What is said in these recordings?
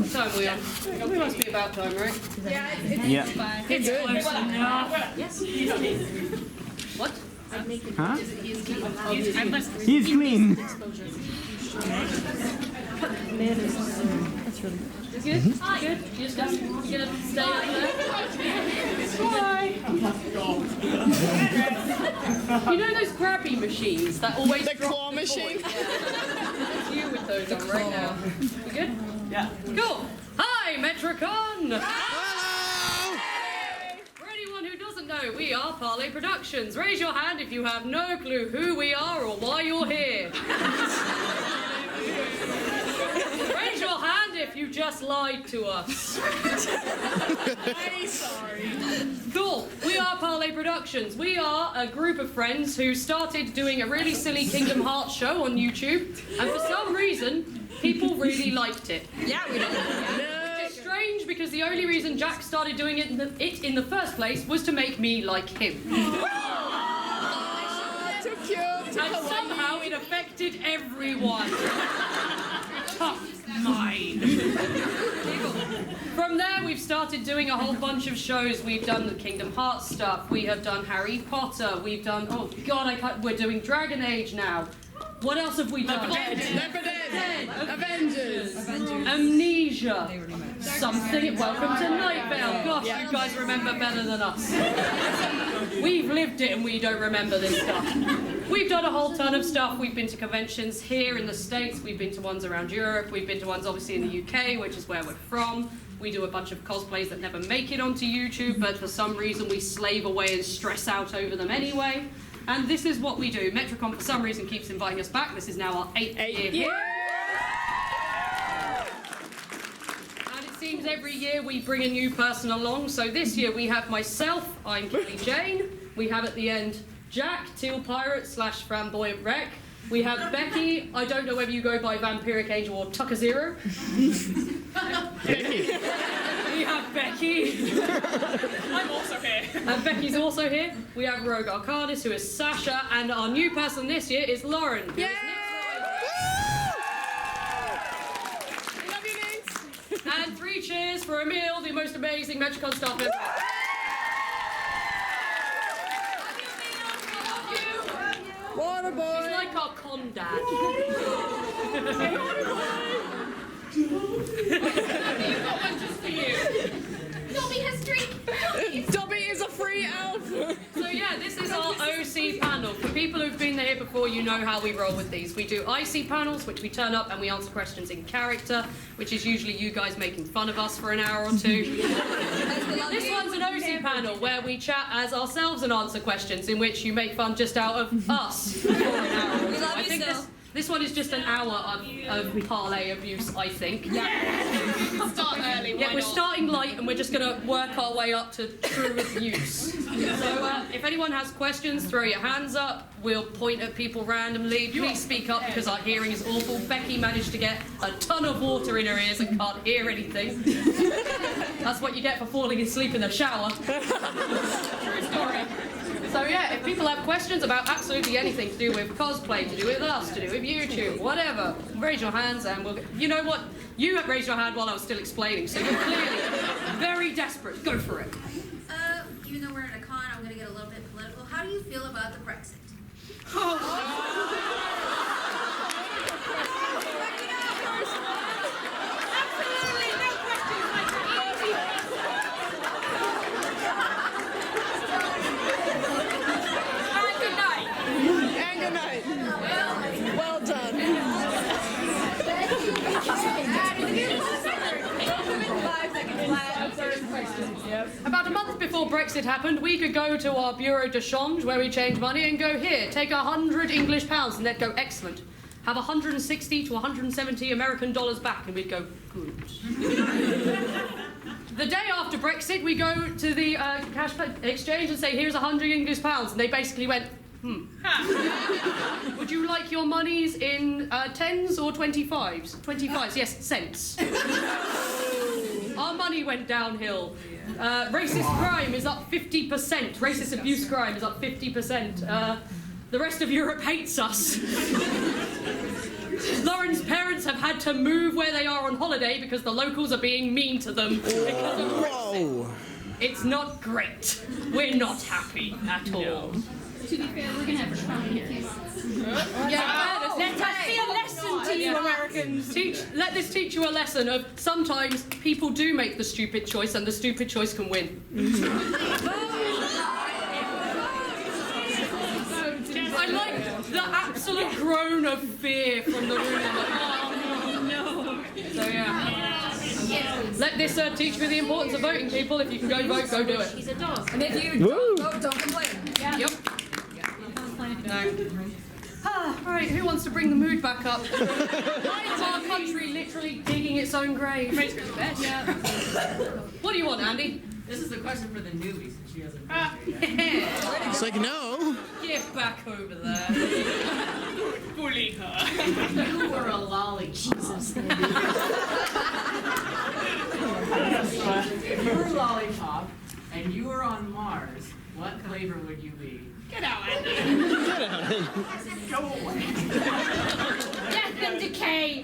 What time are we on? We must be about time, right? Yeah. It's close enough. Yes. What? Huh? He's clean. He's clean. That's really good. Good? Good? You just gonna stay up there? Hi! You know those grabby machines that always The claw machine? Yeah. It's you with those on right now. You good? Yeah. Cool! Hi, MetroCon! Hello! For anyone who doesn't know, we are Parle Productions. Raise your hand if you have no clue who we are or why you're here. Raise your hand if you just lied to us. I'm sorry. Cool. We are Parle Productions. We are a group of friends who started doing a really silly Kingdom Hearts show on YouTube, and for some reason, people really liked it. Yeah, we don't. It's strange because the only reason Jack started doing it in the first place was to make me like him. Too cute. And somehow it affected everyone. Tough mind. From there, we've started doing a whole bunch of shows. We've done the Kingdom Hearts stuff. We have done Harry Potter. We've done, oh God, we're doing DragonAge now. What else have we done? Dead. Avengers. Amnesia. Something. Welcome to Night Vale. Gosh, you guys remember better than us. We've lived it and we don't remember this stuff. We've done a whole ton of stuff. We've been to conventions here in the States. We've been to ones around Europe. We've been to ones obviously in the UK, which is where we're from. We do a bunch of cosplays that never make it onto YouTube, but for some reason we slave away and stress out over them anyway. And this is what we do. MetroCon, for some reason, keeps inviting us back. This is now our 8th year here. And it seems every year we bring a new person along. So this year we have myself, I'm Kelly Jane. We have at the end Jack, Teal Pirate / Flamboyant Wreck. We have Becky. I don't know whether you go by Vampiric Angel or Tucker Zero. Becky. We have Becky. I'm also here. And Becky's also here. We have Rogue Arcadis, who is Sasha, and our new person this year is Lauren. Who is Nick's I love you, Nate. and 3 cheers for Emil, the most amazing MetroCon staff member. Water He's boy. like our con dad. You've got one just for you. Dobby has 3. Dobby is a free elf. So yeah, this is our OC panel. For people who've been here before, you know how we roll with these. We do IC panels, which we turn up and we answer questions in character, which is usually you guys making fun of us for an hour or two. This one's an OC panel where we chat as ourselves and answer questions in which you make fun just out of us for an hour or two. I think this one is just an hour of parlay abuse, I think. Yeah. Start early. Yeah, we're starting light and we're just going to work our way up to true abuse. So if anyone has questions, throw your hands up. We'll point at people randomly. Please speak up because our hearing is awful. Becky managed to get a ton of water in her ears and can't hear anything. That's what you get for falling asleep in the shower. True story. So yeah, if people have questions about absolutely anything to do with cosplay, to do with us, to do with YouTube, whatever, raise your hands and we'll... You know what? You raised your hand while I was still explaining, so you're clearly very desperate. Go for it. Even though we're at a con, I'm going to get a little bit political. How do you feel about the Brexit? And good night. Well done. About a month before Brexit happened, we could go to our bureau de change where we change money and go, here, take 100 English pounds, and they'd go, excellent. Have 160 to 170 American dollars back, and we'd go, good. The day after Brexit, we go to the cash exchange and say, here's 100 English pounds, and they basically went, Would you like your monies in 10s or 25s? 25s, yes, cents. Our money went downhill. Racist crime is up 50%. Racist abuse crime is up 50%. The rest of Europe hates us. Lauren's parents have had to move where they are on holiday because the locals are being mean to them because of Brexit. It's not great. We're not happy at all. To be fair, we're gonna have fun here. Yeah, let us see a lesson to you, Americans. Let this teach you a lesson of sometimes people do make the stupid choice, and the stupid choice can win. I like the absolute groan of fear from the room. Oh no! So yeah. Let this teach you the importance of voting, people. If you can go vote, go do it. He's a dog. And if you don't vote, don't complain. Yep. No. Right, who wants to bring the mood back up? Why is our country literally digging its own grave? Yeah. What do you want, Andy? This is a question for the newbie since she hasn't. Yeah. It's like, no. Get back over there. Bully her. You were a lolly. Jesus. If you were a lollipop and you were on Mars, what flavor would you be? Get out, Andy. Go away. Death and decay.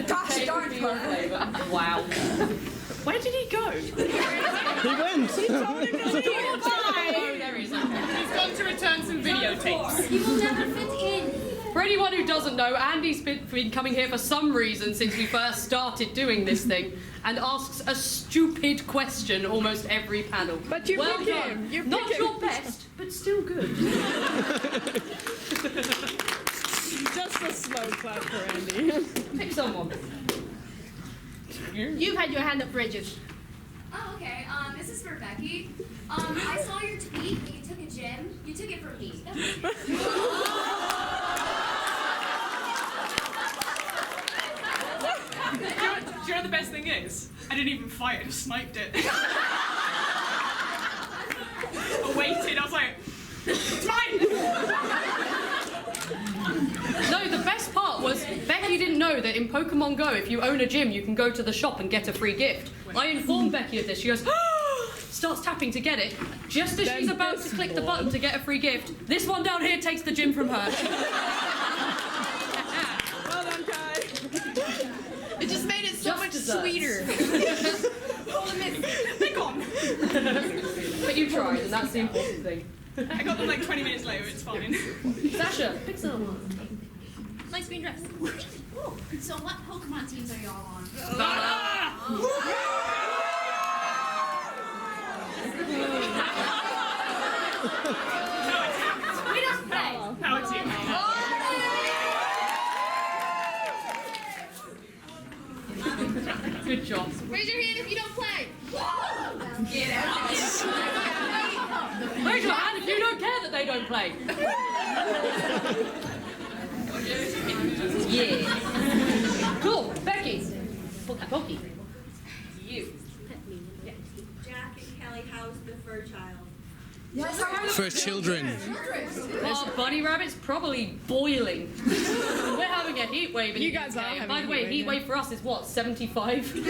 Gosh darn it. Wow. Where did he go? He went. He told him to leave. Oh, there he is. He's gone to return some videotapes. You will never fit in. For anyone who doesn't know, Andy's been coming here for some reason since we first started doing this thing, and asks a stupid question almost every panel. But you well pick done. him. You Not pick him. your best, but still good. Just a slow clap for Andy. Pick someone. You've had your hand up for ages. Oh, okay. This is for Becky. I saw your tweet when you took a gym. You took it from me. Do you know the best thing is? I didn't even fight, I just sniped it. I waited, I was like, it's mine! No, the best part was Becky didn't know that in Pokemon Go, if you own a gym, you can go to the shop and get a free gift. I informed Becky of this. She goes, starts tapping to get it. Just as she's about to click the button to get a free gift, this one down here takes the gym from her. Well done, Kai. It just made it so much sweeter. They're gone. But you tried, and that's the important thing. I got them like 20 minutes later, it's fine. Sasha, pick someone. Nice green dress. So what Pokemon teams are y'all on? We don't play. Power team. Good job. Raise your hand if you don't play. Raise your hand if you don't care that they don't play. Yeah. Cool. Becky. Pokey. You. Jack and Kelly, how's the fur child? For children. Our bunny rabbit's probably boiling. We're having a heat wave in You the guys UK. are And having by the way, a heat wave for us is what, 75? We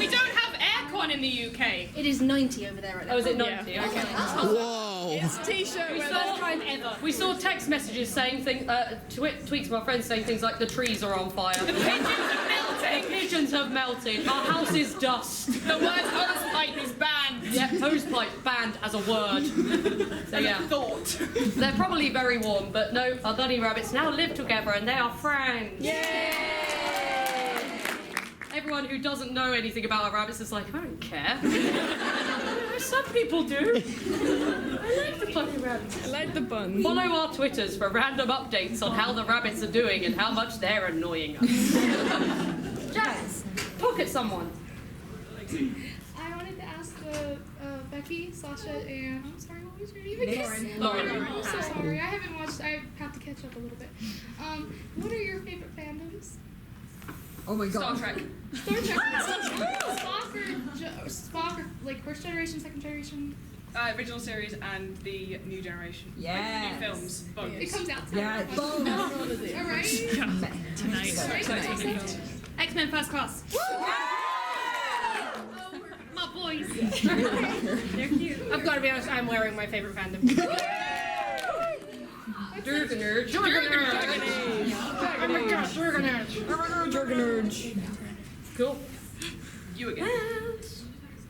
don't have aircon in the UK. It is 90 over there right now. Oh, is it 90? Yeah. Okay. Whoa. It's t-shirt weather. time ever. We saw text messages saying tweets from our friends saying things like the trees are on fire. Pigeons are melting. Pigeons have melted. Our house is dust. The word hosepipe is banned. Yeah, hosepipe banned as a word. So yeah, Thought. they're probably very warm, but no, our bunny rabbits now live together and they are friends. Everyone who doesn't know anything about our rabbits is like, I don't care. Some people do. I like the bunny rabbits. I like the bun. Follow our Twitters for random updates on how the rabbits are doing and how much they're annoying us. Jazz, poke at someone. I wanted to ask Becky, Sasha, and I'm sorry, what was your name again? Lauren. I'm so sorry. I haven't watched. I have to catch up a little bit. What are your favorite fandoms? Oh my god. Star Trek. Star Trek. Spock or like first generation, second generation. Original series and the new generation. Yes. New films. Both. It comes out tonight. Yeah, boom. All right. Tonight. X-Men First Class. My boys. They're cute. I've got to be honest, I'm wearing my favorite fandom. DragonAge. DragonAge. Cool. You again.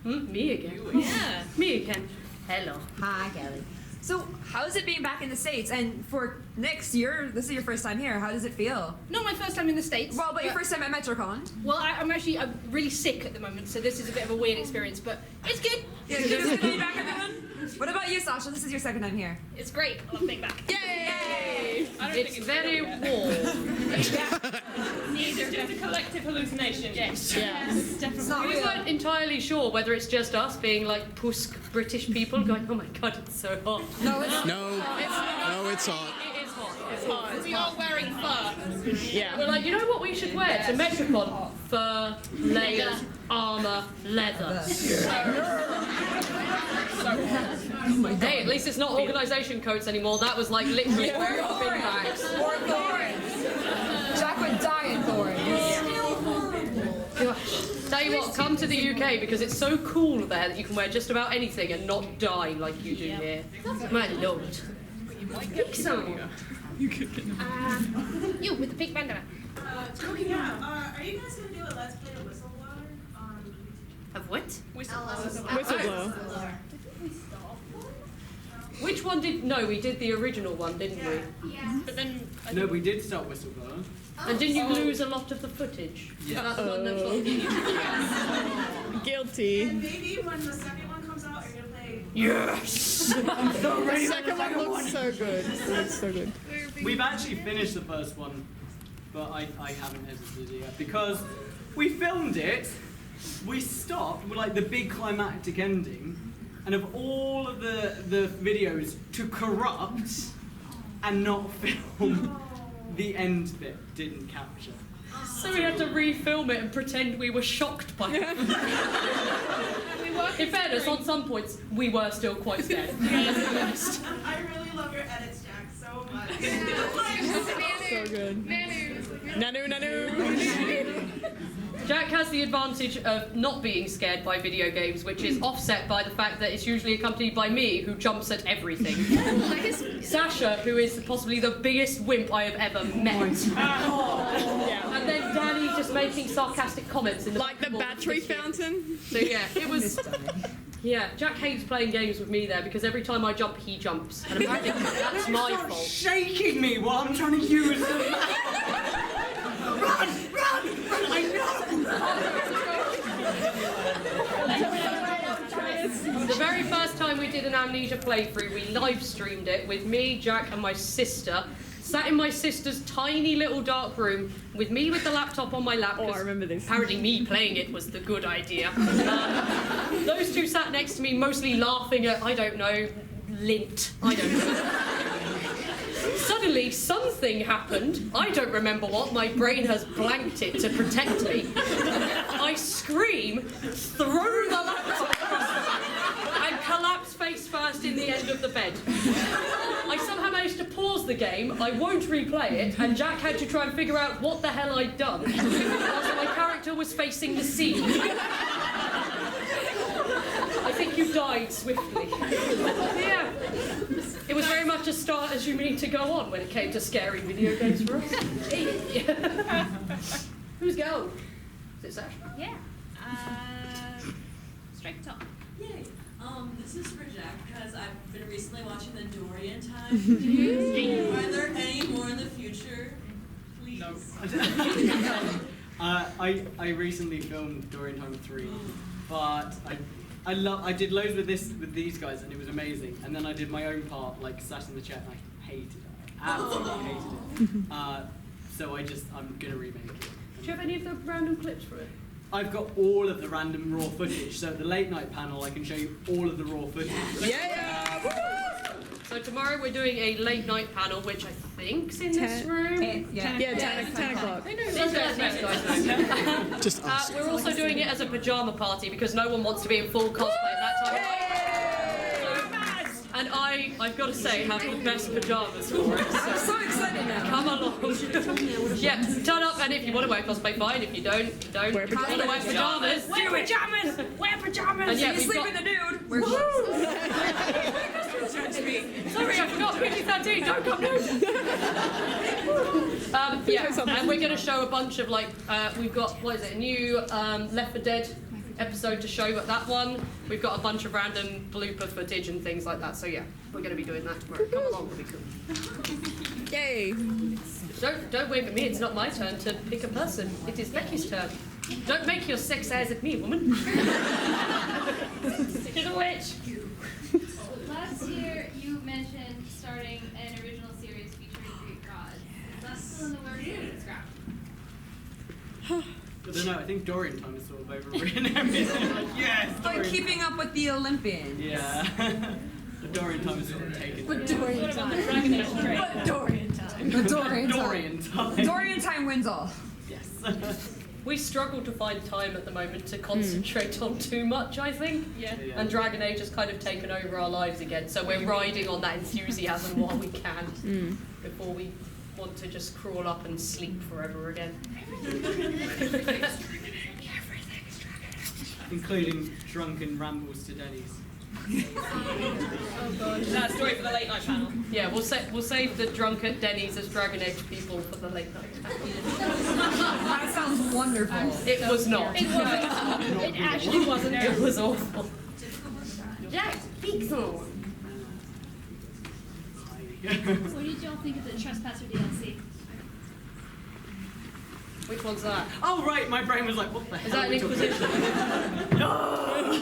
Me again. Yeah. Me again. Hello. Hi, Kelly. So, how's it being back in the States? And for next year, this is your first time here. How does it feel? Not my first time in the States. Well, but your first time at MetroCon. Well, I'm really sick at the moment, so this is a bit of a weird experience, but it's good. Yeah, it's good to be back again. What about you, Sasha? This is your second time here. It's great. I love being back. Yay! I don't It's think very warm. it's just a collective hallucination. Yes. It's not We real. weren't entirely sure whether it's just us being like pusk British people going, oh my god, it's so hot. No, it's No, it's hot. It is hot. It's hot. We are wearing fur. Yeah. We're like, you know what we should wear to MetroCon? Fur, layers, armour, leather. Hey, at least it's not organisation coats anymore. That was like literally wearing bin bags. Or thorns. Jack would die in thorns. Gosh. Tell you what, come to the UK because it's so cool there that you can wear just about anything and not die like you do here. My lord. Pixel. You with the pink bandana. Are you guys gonna do a Let's Play of Whistleblower on YouTube? Of what? Whistleblower. Which one did? No, we did the original one, didn't we? Yeah. But then, No, we did start Whistleblower. and didn't you lose a lot of the footage? Yeah. That's one that's Guilty. And maybe when the second one comes out, you're gonna play. Yes. The second one looks so good. It's so good. We've actually finished the first one, but I haven't edited it yet because we filmed it, we stopped with like the big climactic ending, and of all of the videos to corrupt and not film, the end bit didn't capture. So we had to refilm it and pretend we were shocked by it. In fairness, on some points, we were still quite scared. I really love your edits, Jack, so much. So good. Nanu. Jack has the advantage of not being scared by video games, which is offset by the fact that it's usually accompanied by me, who jumps at everything. Sasha, who is possibly the biggest wimp I have ever met. And then Danny just making sarcastic comments in the Like the battery fountain. So yeah, it was. Yeah, Jack hates playing games with me there because every time I jump, he jumps, and apparently that's my Stop fault. shaking me while I'm trying to use them. Run! I know! The very first time we did an Amnesia playthrough, we live streamed it with me, Jack, and my sister. Sat in my sister's tiny little dark room with me with the laptop on my lap. Oh, I remember this. Apparently me playing it was the good idea. Those two sat next to me, mostly laughing at, I don't know, lint. I don't know. Suddenly, something happened. I don't remember what. My brain has blanked it to protect me. I scream, throw the laptop across and collapse face first in the end of the bed. I somehow managed to pause the game. I won't replay it, and Jack had to try and figure out what the hell I'd done. Also, my character was facing the sea. I think you died swiftly. Yeah. It was very much a start as you mean to go on when it came to scary video games for us. Who's go? Is it Sash? Yeah. Strike top. Yay. This is for Jack because I've been recently watching the Dorian Time. Are there any more in the future? Please. No. I recently filmed Dorian Time 3, but I did loads with these guys and it was amazing. And then I did my own part, like Sash in the chat, and I hated it. I absolutely hated it. So I'm gonna remake it. Do you have any of the random clips for it? I've got all of the random raw footage. So at the late night panel, I can show you all of the raw footage. Yeah. So tomorrow we're doing a late night panel, which I think's in this room. Yeah, 10 o'clock. These guys know. Just us. We're also doing it as a pajama party because no one wants to be in full cosplay at that time of night. And I've got to say, have the best pajamas for it. I'm so excited now. Come along. Yeah, turn up, and if you want to wear cosplay, fine. If you don't, don't. Wear pajamas. If you want to wear pajamas, do it. Wear pajamas. And yeah, You we've sleep got, in the nude. We're Sorry, I forgot. PG-13, don't come and we're going to show a bunch of we've got a new Left 4 Dead episode to show, but that one we've got a bunch of random blooper footage and things like that. So yeah, we're going to be doing that tomorrow. Come along, it'll be cool. Yay. Don't wave at me. It's not my turn to pick a person. It is Becky's turn. Don't make your sex eyes at me, woman. She's a witch. Last year, you mentioned starting an original series featuring Greek gods. Is that still in the works or scrap? I don't know, I think Dorian time is sort of overridden everything. Yes! Like Dorian. keeping up with the Olympians. Yeah. The Dorian time is sort of taken. But Dorian time. But Dorian time. The Dorian time. Dorian time. Dorian time wins all. Yes. We struggle to find time at the moment to concentrate on too much, I think. Yeah. And DragonAge has kind of taken over our lives again, so we're riding on that enthusiasm while we can before we want to just crawl up and sleep forever again. Including drunken rambles to Denny's. Is that a story for the late night panel? Yeah, we'll save the drunk at Denny's as DragonAge people for the late night. That sounds wonderful. It was not. It wasn't. It actually wasn't. It was awful. Jack, speak on. What did y'all think of the Trespasser DLC? Which one's that? Oh right, my brain was like, what the hell? Is that an are we talking Inquisition? about?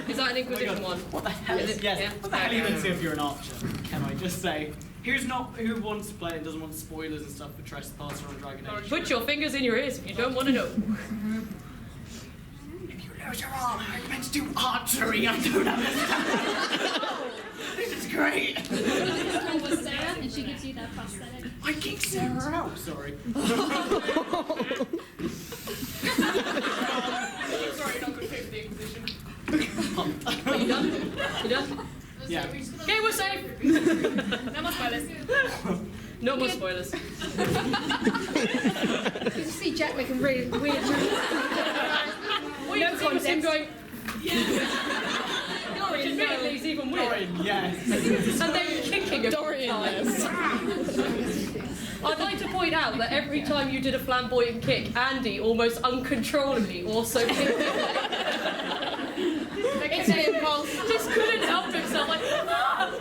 Is that an Inquisition one? What the hell is it? yes? Yeah. What the hell are you going to see if you're an archer? Can I just say? Who wants to play it and doesn't want spoilers and stuff for Trespasser on DragonAge? Put your fingers in your ears if you don't want to know. If you lose your arm, how are you meant to do archery? I don't understand. This is great. It was Sarah, and she gives you that prosthetic. I kicked Sarah out. Sorry. Sorry, not good fit for the Inquisition. Are you done? You done? Yeah. Okay, we're safe. No more spoilers. No more spoilers. You see Jack making really weird moves. We have seen him going. Which admittedly is even weird. Dorian, yes. And then kicking a Dorian, yes. I'd like to point out that every time you did a flamboyant kick, Andy almost uncontrollably also kicked it. It's an impulse. Just couldn't help himself, like, ah!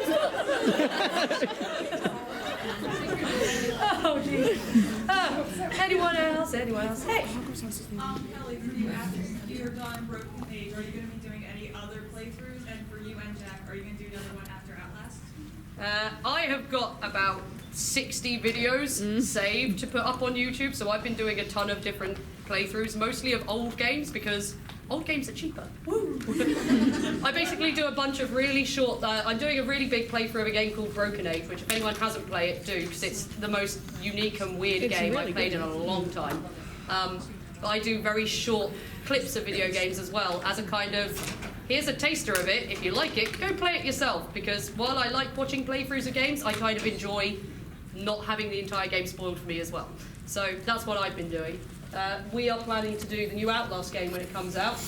Oh, geez. Anyone else? Anyone else? Hey! Kelly, for you, after you're done Broken Age, are you going to be doing any other playthroughs? And for you and Jack, are you going to do another one after Outlast? I have got about 60 videos saved to put up on YouTube, so I've been doing a ton of different playthroughs, mostly of old games, because old games are cheaper. Woo! I basically do a bunch of really short, I'm doing a really big playthrough of a game called DragonAge, which if anyone hasn't played it, do, because it's the most unique and weird game I've played in a long time. But I do very short clips of video games as well, as a kind of, here's a taster of it, if you like it, go play it yourself, because while I like watching playthroughs of games, I kind of enjoy not having the entire game spoiled for me as well. So that's what I've been doing. We are planning to do the new Outlast game when it comes out.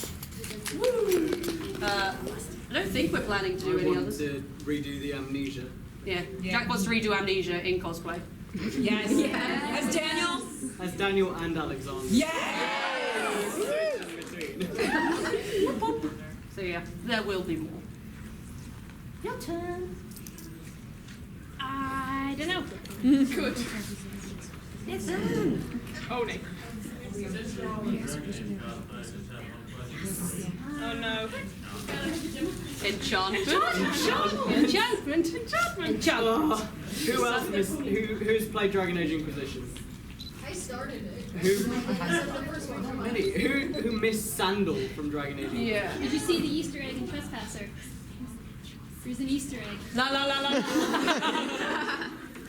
I don't think we're planning to do any others. to redo the Amnesia. Yeah. Jack wants to redo Amnesia in cosplay. Yes. Yes. As Daniel. As Daniel and Alexander. Yes. So yeah, there will be more. Your turn. I don't know. Good. It's on. Oni. Oh no. Enchantment. Oh, who else who's played DragonAge Inquisition? I started it. Who missed Sandal from DragonAge? Yeah. Did you see the Easter egg in Trespasser? There's an Easter egg. La la la la.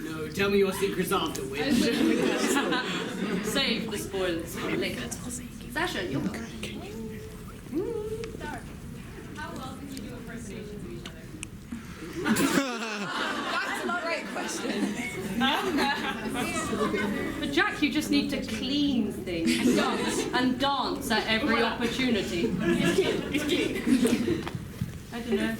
No, tell me your secrets afterwards. Save the spoilers for later. Sasha, you're How well can you do impersonations of each That's a great question. But Jack, you just need to clean things and dance at every opportunity. I don't know.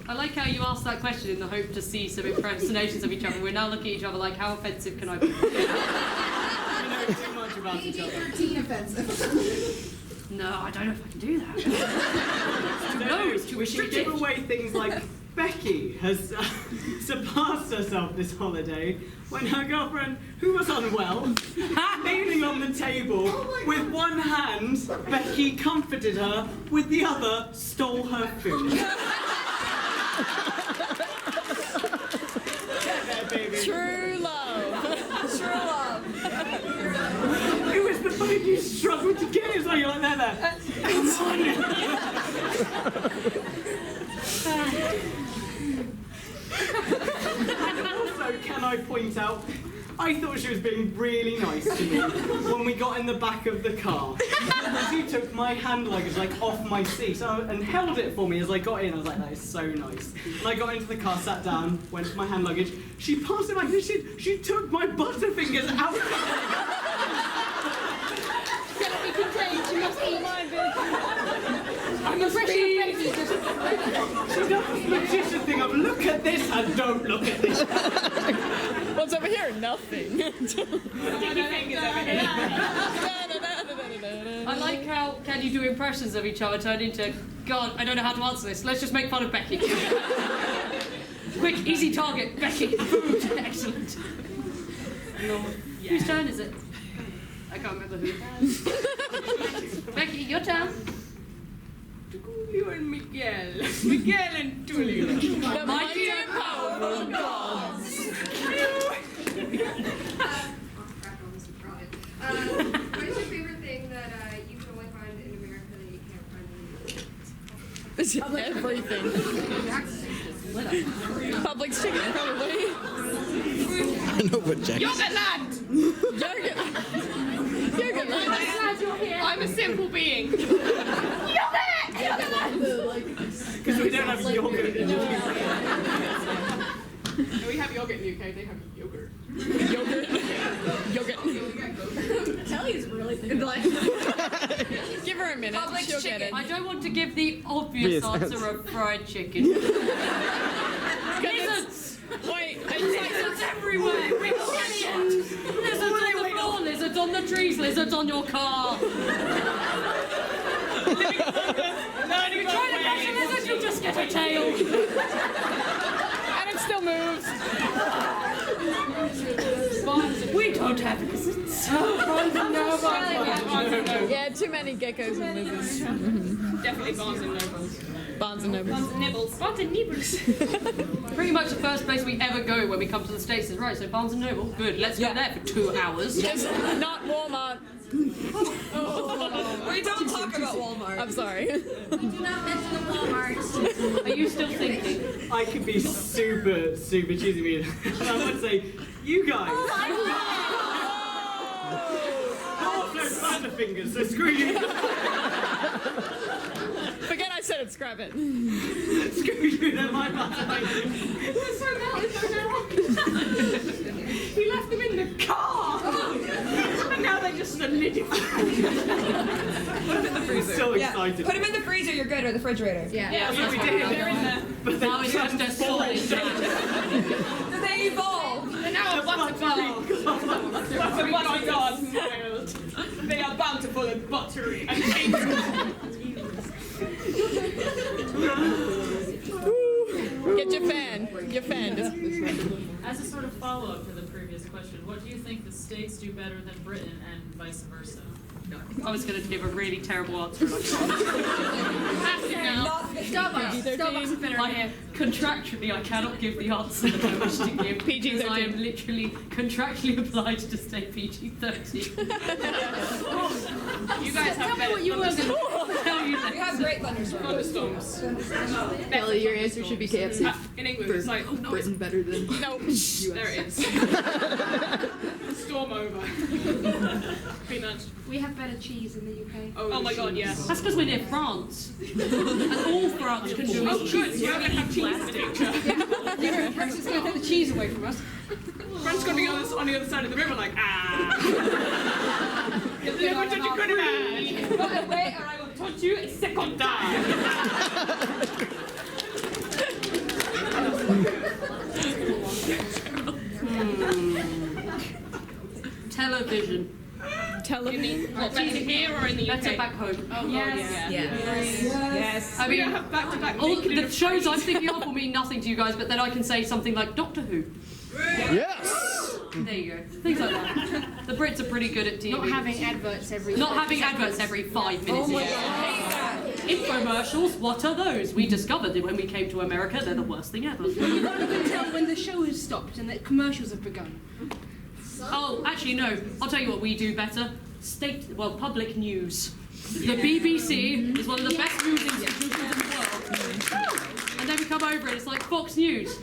I like how you asked that question in the hope to see some impersonations of each other. We're now looking at each other like, how offensive can I be? We know too much about each other. PG-13 offensive. No, I don't know if I can do that. No, it's too we should restrictive. give away things like Becky has surpassed herself this holiday when her girlfriend, who was unwell, kneeling on the table with one hand, Becky comforted her, with the other, stole her food. True love. True love. It was the fact you struggled to get it, so you're like, there. Also, can I point out, I thought she was being really nice to me when we got in the back of the car. She took my hand luggage like off my seat and held it for me as I got in. I was like, that is so nice. And I got into the car, sat down, went to my hand luggage. She passed it back and she took my butterfingers out. She must be mine, bitch. I'm afraid She does the magician thing of look at this and don't look at this. What's over here? Nothing. I like how can you do impressions of each other turned into, God, I don't know how to answer this. Let's just make fun of Becky. Quick, easy target, Becky. Food, excellent. Whose turn is it? I can't remember who. Becky, your turn. Tulio and Miguel. Miguel and Tulio. The mighty and powerful gods. What is your favorite thing that you can only find in America that you can't find in the UK? Everything. Publix chicken, probably. I know what Jack. Yogurtland! Yogurtland. I'm a simple being. Because we don't have yogurt in the UK. We have yogurt in the UK, they have yogurt. Yogurt. Kelly's really thinking. Give her a minute. She'll get it. I don't want to give the obvious answer of fried chicken. Lizards! Wait, Lizards everywhere! Big giant! Lizards on the floor, lizards on the trees, lizards on your car. You try to catch a lizard, you just get a tail. and it still moves. We don't have lizards. Yeah, too many geckos and lizards. Definitely Barnes and Nobles. Barnes and Nobles. Nibbles. Barnes and Nibbles. Pretty much the first place we ever go when we come to the States is right, so Barnes and Noble, good, let's go there for 2 hours. Yes, not Walmart. We don't talk about Walmart. I'm sorry. Do not mention the Walmart. Are you still thinking? I could be super cheesy and I would say, you guys. No fingers, so screw you. Forget I said it, scrap it. Screw you, they're my butterfingers. We left them in the car! And now they're just solidified. I'm so excited. Put them in the freezer, you're good, or the refrigerator. Yeah, we did. They're in there. But Now it's just a solid Do they evolve? They're now a butterfly. Butterflies mild. They are bountiful and buttery and painful. Get your fan. Your fan. As a sort of follow-up to the previous question, what do you think the States do better than Britain and vice versa? I was going to give a really terrible answer. And I can't. Contractually, I cannot give the answer that I wish to give because I am literally contractually obliged to stay PG-13. You guys have better You have great thunderstorms. Kelly, your answer should be KFC. In England, it's like, oh no, Britain better than. no. There it is. Storm over. Peanuts. We have better cheese in the UK. Oh my god, yes. That's because we're near France. And all France can do Oh is good, cheese. you're going to have cheese addiction. France is going to take the cheese away from us. French going to be on the other side of the river like, ah. Look what you could have had. Run away or I will touch you a second time. television. Television? What, here or in the UK? Better back home. Oh, Yes. Yes. I mean, have back-to-back all naked the and shows afraid. I'm thinking of will mean nothing to you guys, but then I can say something like Doctor Who. Yes! There you go. Things like that. The Brits are pretty good at TV. Not having adverts every 5 minutes. Infomercials, what are those? We discovered that when we came to America, they're the worst thing ever. You can't even tell when the show has stopped and that commercials have begun. Oh, actually, no. I'll tell you what we do better. Public news. The BBC is one of the best news institutions in the world. And then we come over and it's like Fox News.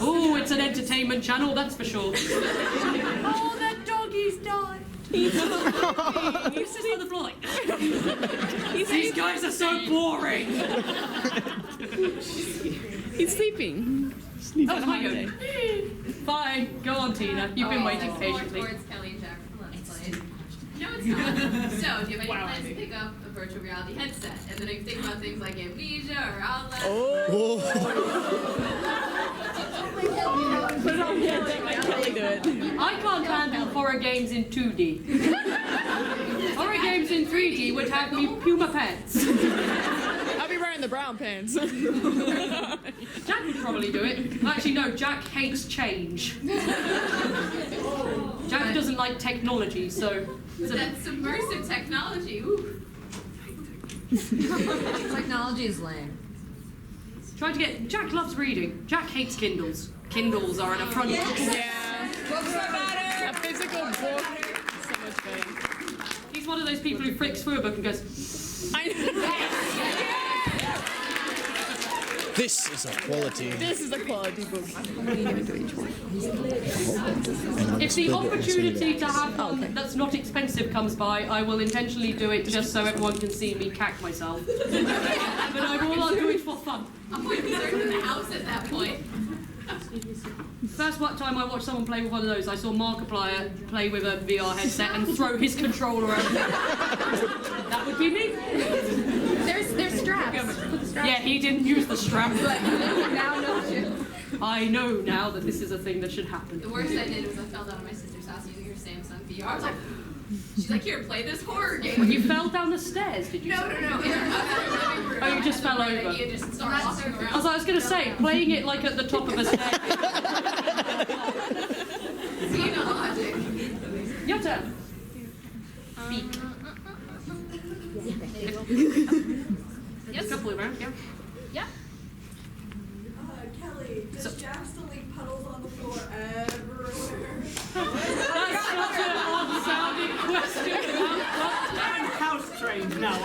Oh, it's an entertainment channel, that's for sure. Oh, that doggy's died. He's sitting on the floor like, these guys are so boring. He's sleeping. That was my go. Fine, go on, Tina. You've been waiting patiently. Towards Kelly and Jack from Let's Play. No, it's not. So, do you have any plans to pick up a virtual reality headset? And then I think about things like Amnesia or Outlast. Put it on Kelly. Let Kelly do it. I can't handle horror games in 2D. Horror games in 3D would have me Puma pants. I'll be wearing the brown pants. Jack would probably do it. Actually, no, Jack hates change. Jack doesn't like technology, so... That's submersive technology. Ooh. Technology is lame. Trying to get... Jack loves reading. Jack hates Kindles. Kindles are an affront. Yeah. Books are better. A physical book. So much better. He's one of those people who flicks through a book and goes... This is a quality. This is a quality book. If the opportunity to have one that's not expensive comes by, I will intentionally do it just so everyone can see me cack myself. But I will not do it for fun. I'm more concerned in the house at that point. First time I watched someone play with one of those, I saw Markiplier play with a VR headset and throw his controller around. That would be me. There's straps. Yeah, he didn't use the strap. Now knows you. I know now that this is a thing that should happen. The worst I did was I fell down at my sister's house using her Samsung VR. I was like, she's like, here, play this horror game. You fell down the stairs, did you? No. Oh, you just fell over. You just started walking around. I was going to say, playing it like at the top of a stair. See, no logic. Your turn. Beak. Yes. Couple around, yeah. Yeah. Kelly, does Jack still leave puddles on the floor everywhere? That's such an odd-sounding question. I'm house trained now.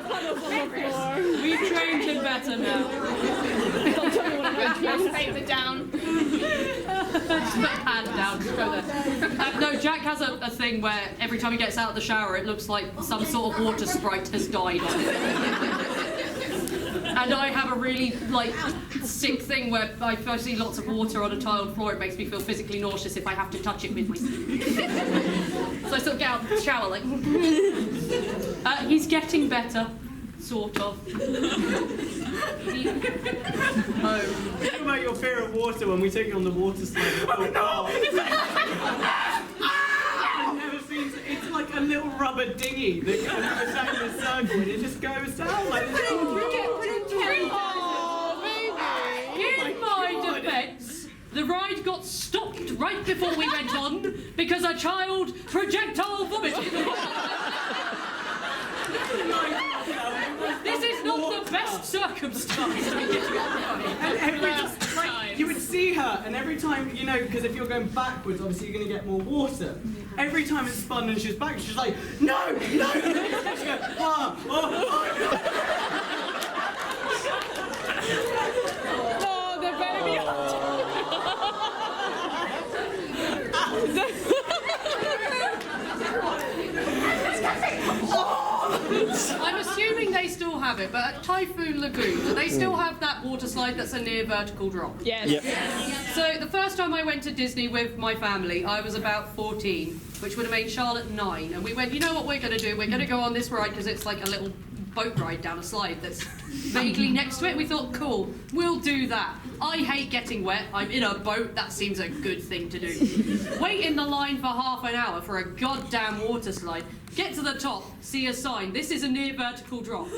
Puddles on the floor. We've trained him better now. Don't tell me what I'm going to do. Face it down. Just put hand down, just go there. No, Jack has a thing where every time he gets out of the shower, it looks like some sort of water sprite has died on it. And I have a really, sick thing where if I see lots of water on a tiled floor, it makes me feel physically nauseous if I have to touch it with my... So I sort of get out of the shower, like... he's getting better. Sort of. Think about your fear of water when we take you on the water slide. Oh no! I've never seen. It's like a little rubber dinghy that goes down in a circle and it just goes down like this. Oh, baby. In my defense, the ride got stopped right before we went on because a child projectile vomited. This is not the best circumstance to be getting on the ride. And you would see her, and every time, because if you're going backwards, obviously you're going to get more water. Every time it spun and she was back, she's like, no! She goes, Oh, the baby. I'm assuming they still have it, but at Typhoon Lagoon, do they still have that water slide that's a near vertical drop? Yes. Yep. So the first time I went to Disney with my family, I was about 14, which would have made Charlotte 9, and we went, you know what we're going to do? We're going to go on this ride because it's like a little boat ride down a slide that's vaguely next to it. We thought, cool, we'll do that. I hate getting wet. I'm in a boat. That seems a good thing to do. Wait in the line for half an hour for a goddamn water slide. Get to the top, see a sign. This is a near vertical drop.